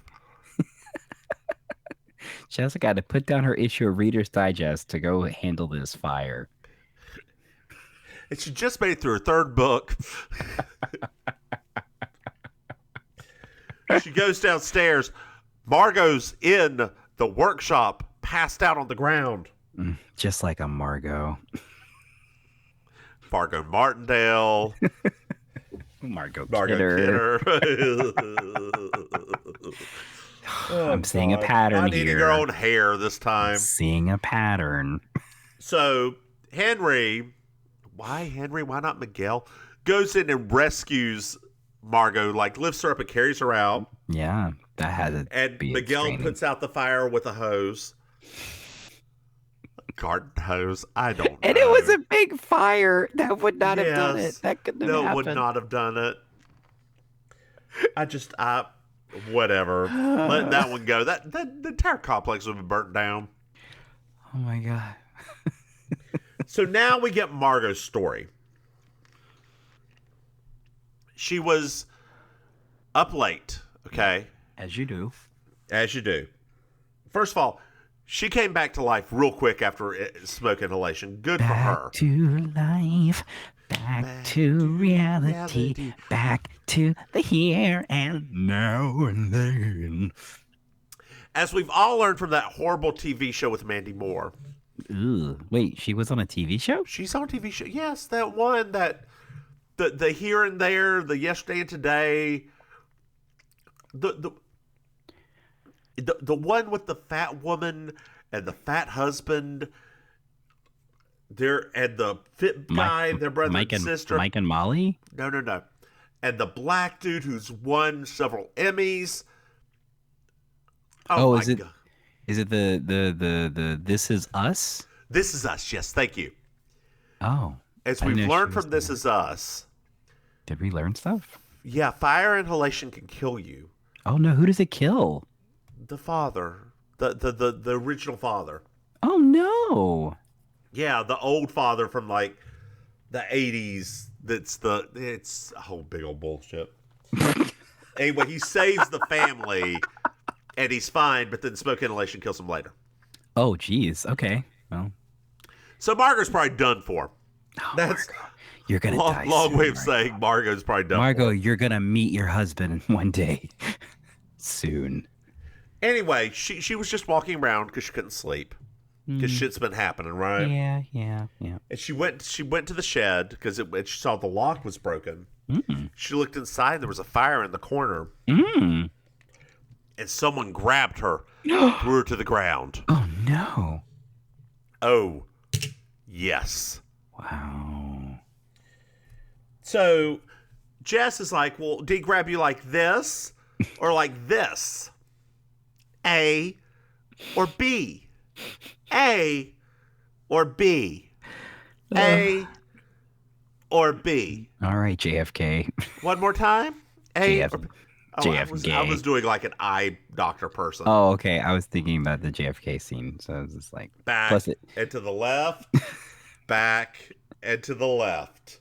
Jessica had to put down her issue of Reader's Digest to go handle this fire. And she just made it through her third book. She goes downstairs. Margot's in the workshop, passed out on the ground. Just like a Margot. Margot Martindale. Margot Kidder. I'm seeing a pattern Not eating her own hair this time. Seeing a pattern. So Henry, why Henry? Why not Miguel? Goes in and rescues Margot, like lifts her up and carries her out. Yeah, that had to And be Miguel extreme. puts out the fire with a hose. Garden hose. I don't know. And it was a big fire. That would not have done it. Yes. That couldn't have No, happened. would not have done it. Whatever. Let that one go. That the entire complex would have been burnt down. Oh my God. So now we get Margot's story. She was up late, okay? As you do. As you do. First of all, she came back to life real quick after smoke inhalation. Good for her. Back to life. Back to reality. Back to the here and now and then. As we've all learned from that horrible TV show with Mandy Moore. Ooh. Wait, she was on a TV show? She's on TV show. Yes, that one that the here and there, the yesterday and today. The one with the fat woman and the fat husband. And the fit guy, their brother Mike and sister. Mike and Molly? No. And the black dude who's won several Emmys. Oh, my is it? God. Is it the This Is Us? This Is Us. Yes, thank you. Oh. As I we've didn't know learned she was from This there. Is Us. Did we learn stuff? Yeah, fire inhalation can kill you. Oh no, who does it kill? The father. The original father. Oh no. Yeah, the old father from like the 80s. It's a whole big old bullshit. Anyway, he saves the family and he's fine, but then smoke inhalation kills him later. Oh geez. Okay. Well. So Margot's probably done for. Oh, That's Margot, you're gonna long, die long soon, way of Margot. saying Margot's probably done Margot, for. you're gonna meet your husband one day. Soon. Anyway, she was just walking around because she couldn't sleep. Because shit's been happening, right? Yeah. And she went to the shed because she saw the lock was broken. She looked inside. There was a fire in the corner. And someone grabbed her, threw her to the ground. Oh no. Oh, yes. Wow. So Jess is like, well, did he grab you like this or like this? A or B? A or B? A or B? All right, JFK. One more time? A JF or B? Oh, JFK. I was doing like an eye doctor person. Oh, okay. I was thinking about the JFK scene, so I was just like, Back plus it. and to the left. Back and to the left.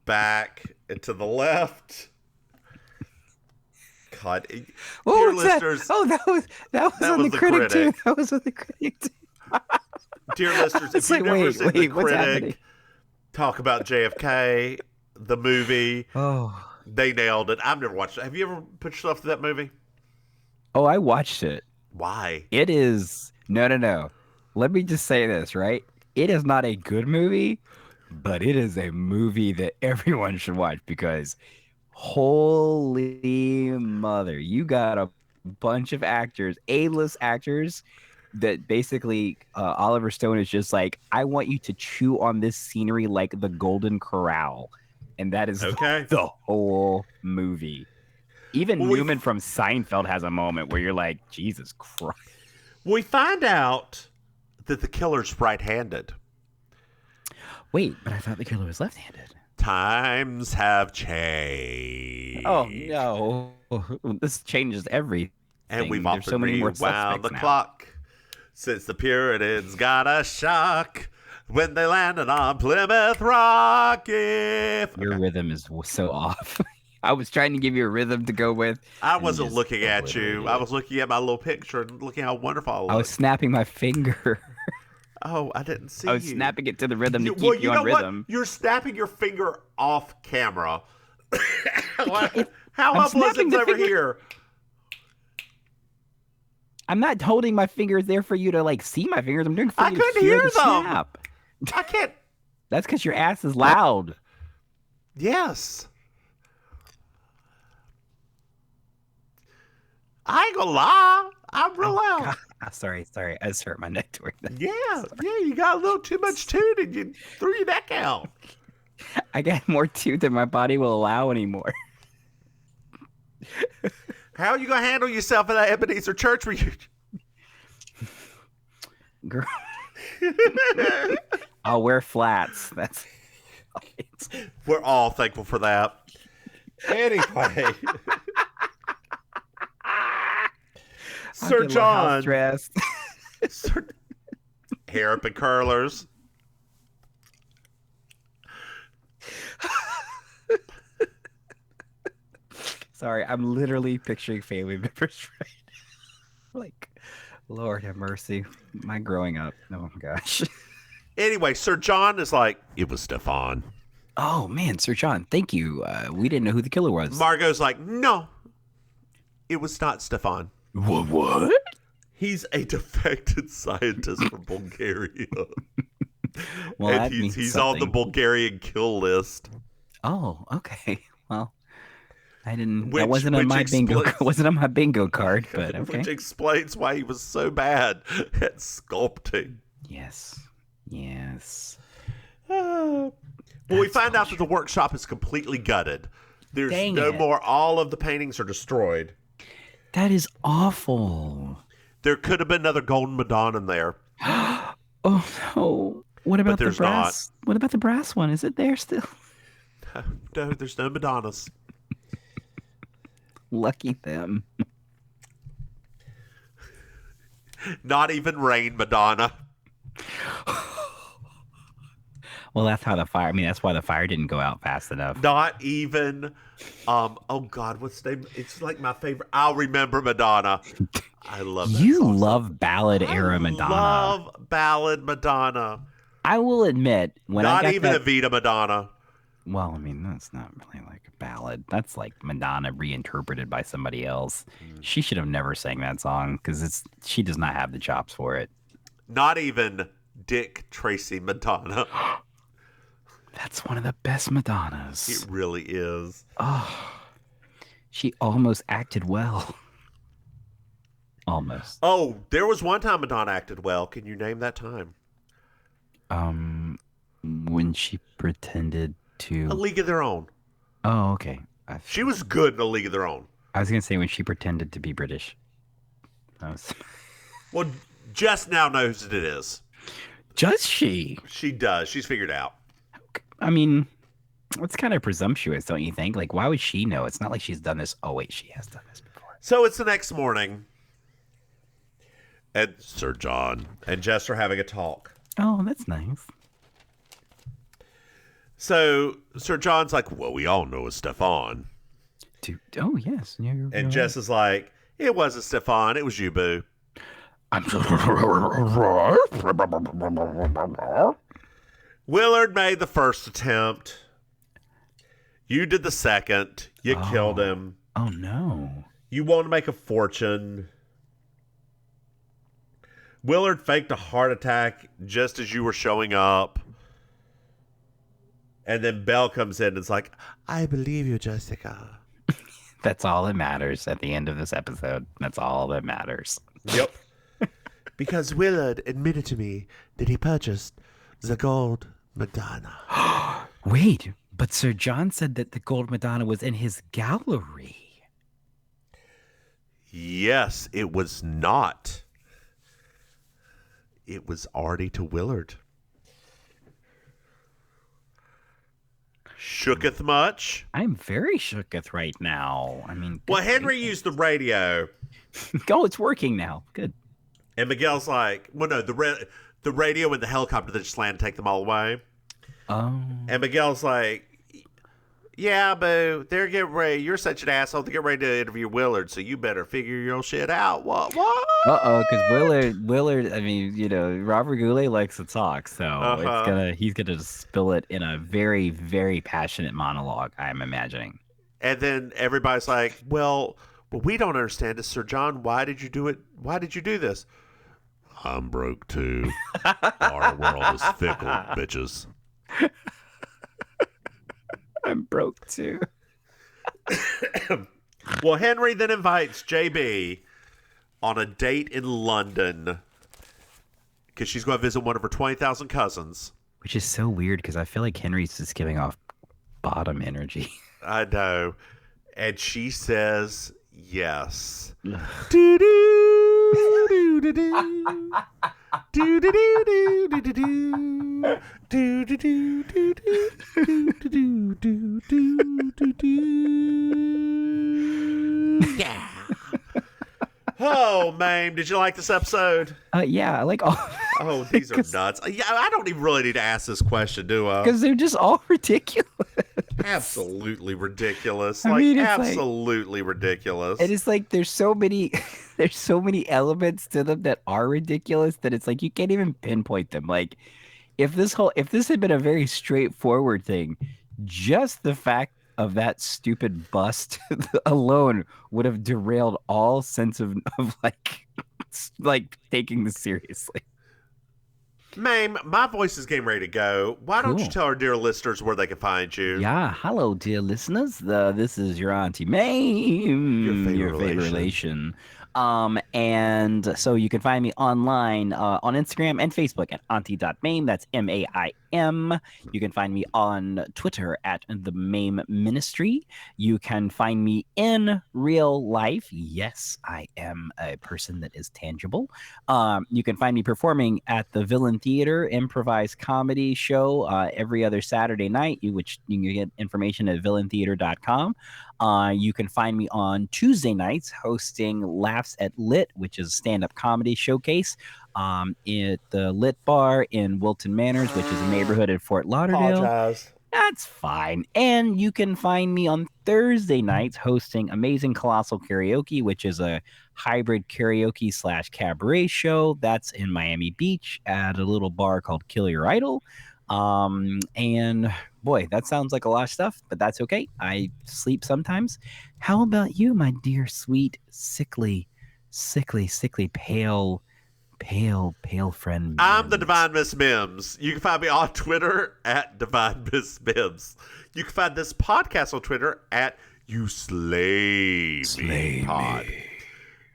Back and to the left. God. What Dear was that? listeners, Oh, that was on was the the critic too. critic. That was on the critic too. dear listeners, if It's you've like, never wait, seen the what's happening? critic talk about JFK, the movie, Oh, they nailed it. I've never watched it. Have you ever put yourself through that movie? I watched it. Why? It is no. Let me just say this, right? It is not a good movie, but it is a movie that everyone should watch because holy mother, you got a bunch of actors, A-list actors that basically Oliver Stone is just like, I want you to chew on this scenery like the Golden Corral. And that is Okay. the whole movie. Even Well, Newman from Seinfeld has a moment where you're like, Jesus Christ. We find out that the killer's right-handed. Wait, but I thought the killer was left-handed. Times have changed. Oh no, this changes everything. And we've There's often rewound the now. clock since the Puritans got a shock. when they landed on Plymouth Rock. Your rhythm is so off. I was trying to give you a rhythm to go with. I wasn't looking at you. I was looking at my little picture and looking how wonderful I look. I was snapping my finger. Oh, I didn't see I was you. snapping it to the rhythm to keep you on rhythm. What? You're snapping your finger off camera. How unpleasant over here? I'm not holding my fingers there for you to like see my fingers. I'm doing for you to hear the snap. I can't. That's because your ass is loud. Yes. I ain't gonna lie. I'm real loud. Sorry. I just hurt my neck doing that. Yeah, you got a little too much tooth and you threw your neck out. I got more tooth than my body will allow anymore. How are you gonna handle yourself at that Ebenezer church reunion? Girl. I'll wear flats. That's We're all thankful for that. Anyway. Sir John dressed. Hair up in curlers. Sorry, I'm literally picturing family members right now. Like, Lord have mercy. My growing up. Oh my gosh. Anyway, Sir John is like, it was Stefan. Oh man, Sir John, thank you. We didn't know who the killer was. Margot's like, no, it was not Stefan. What? He's a defected scientist from Bulgaria. Well, and he's on the Bulgarian kill list. Oh, okay. Well, I didn't. That wasn't on my bingo. Wasn't on my bingo card, but okay. Which explains why he was so bad at sculpting. Yes. Well, we find out that the workshop is completely gutted. There's no more. All of the paintings are destroyed. That is awful. There could have been another golden Madonna in there. Oh no! What about the brass? What about the brass one? Is it there still? No, there's no Madonnas. Lucky them. Not even Rain Madonna. Well, that's how the fire. I mean, that's why the fire didn't go out fast enough. Not even. Oh God, what's the name? It's like my favorite. I'll remember Madonna. I love that. You love ballad era Madonna. I love ballad Madonna. I will admit, when not I got even that, Evita Madonna. Well, I mean, that's not really like a ballad. That's like Madonna reinterpreted by somebody else. She should have never sang that song because she does not have the chops for it. Not even Dick Tracy Madonna. That's one of the best Madonnas. It really is. Oh, she almost acted well. Almost. Oh, there was one time Madonna acted well. Can you name that time? When she pretended to A League of Their Own. Oh, okay. She was good in A League of Their Own. I was gonna say when she pretended to be British. Well, Jess now knows that it is. Does she? She does. She's figured out. I mean, it's kind of presumptuous, don't you think? Like, why would she know? It's not like she's done this. Oh, wait, she has done this before. So it's the next morning, and Sir John and Jess are having a talk. Oh, that's nice. So Sir John's like, well, we all know it's Stefan. Oh, yes. And Jess is like, it wasn't Stefan. It was you, boo. Willard made the first attempt. You did the second. You killed him. Oh, no. You want to make a fortune. Willard faked a heart attack just as you were showing up. And then Belle comes in and is like, I believe you, Jessica. That's all that matters at the end of this episode. That's all that matters. Yep. Because Willard admitted to me that he purchased the gold Madonna. Wait, but Sir John said that the gold Madonna was in his gallery. Yes, it was not. It was already to Willard. Shooketh much? I'm very shooketh right now. I mean, well, Henry used the radio. Oh, it's working now. Good. And Miguel's like, well, no, the radio and the helicopter that just landed take them all away. Oh. And Miguel's like, yeah, boo, they're getting ready. You're such an asshole. They're getting ready to interview Willard, so you better figure your shit out. What? Because Willard. I mean, Robert Goulet likes to talk, so he's gonna just spill it in a very, very passionate monologue. I'm imagining. And then everybody's like, well, we don't understand it, Sir John. Why did you do it? Why did you do this? I'm broke too. Our world is fickle, bitches. I'm broke too. Well, Henry then invites JB on a date in London because she's going to visit one of her 20,000 cousins. Which is so weird because I feel like Henry's just giving off bottom energy. I know. And she says yes. Do-do-do-do-do. Do-do-do-do-do-do. Do-do-do-do-do-do-do-do-do. Yeah. Oh, Maim, did you like this episode? Yeah, I like all. Oh, these are nuts. Yeah, I don't even really need to ask this question, do I? Because they're just all ridiculous. Absolutely ridiculous. Absolutely ridiculous. And it's like there's so many elements to them that are ridiculous that it's like you can't even pinpoint them. Like if this had been a very straightforward thing, just the fact of that stupid bust alone would have derailed all sense of like taking this seriously. Maim, my voice is getting ready to go. Why don't you tell our dear listeners where they can find you? Yeah, hello, dear listeners. This is your Auntie Maim, your favorite relation. And so you can find me online on Instagram and Facebook at auntie.maim. That's MAIM. You can find me on Twitter at the Maim Ministry. You can find me in real life. Yes, I am a person that is tangible. You can find me performing at the Villain Theater improvised comedy show every other Saturday night, which you can get information at villaintheater.com. You can find me on Tuesday nights hosting Laughs at Lit, which is a stand-up comedy showcase at the Lit Bar in Wilton Manors, which is a neighborhood in Fort Lauderdale. Apologize. That's fine. And you can find me on Thursday nights hosting Amazing Colossal Karaoke, which is a hybrid karaoke / cabaret show. That's in Miami Beach at a little bar called Kill Your Idol. And boy, that sounds like a lot of stuff, but that's okay. I sleep sometimes. How about you, my dear, sweet, sickly, pale friend? I'm the Divine Miss Mims. You can find me on Twitter at Divine Miss Mims. You can find this podcast on Twitter at You Slay Me Pod.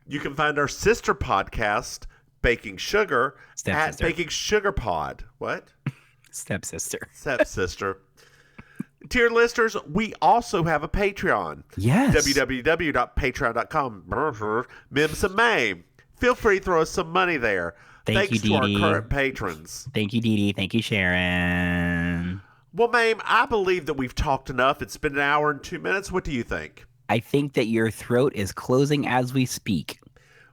You can find our sister podcast, Baking Sugar, at Baking Sugar Pod. What? Stepsister. Dear listeners, we also have a Patreon. Yes. www.patreon.com. Mims and Maim. Feel free to throw us some money there. Thanks to our current patrons. Thank you, Dee Dee. Thank you, Sharon. Well, Maim, I believe that we've talked enough. It's been an hour and 2 minutes. What do you think? I think that your throat is closing as we speak.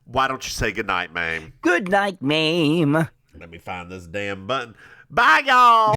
Why don't you say goodnight, Maim? Good night, Maim. Let me find this damn button. Bye, y'all.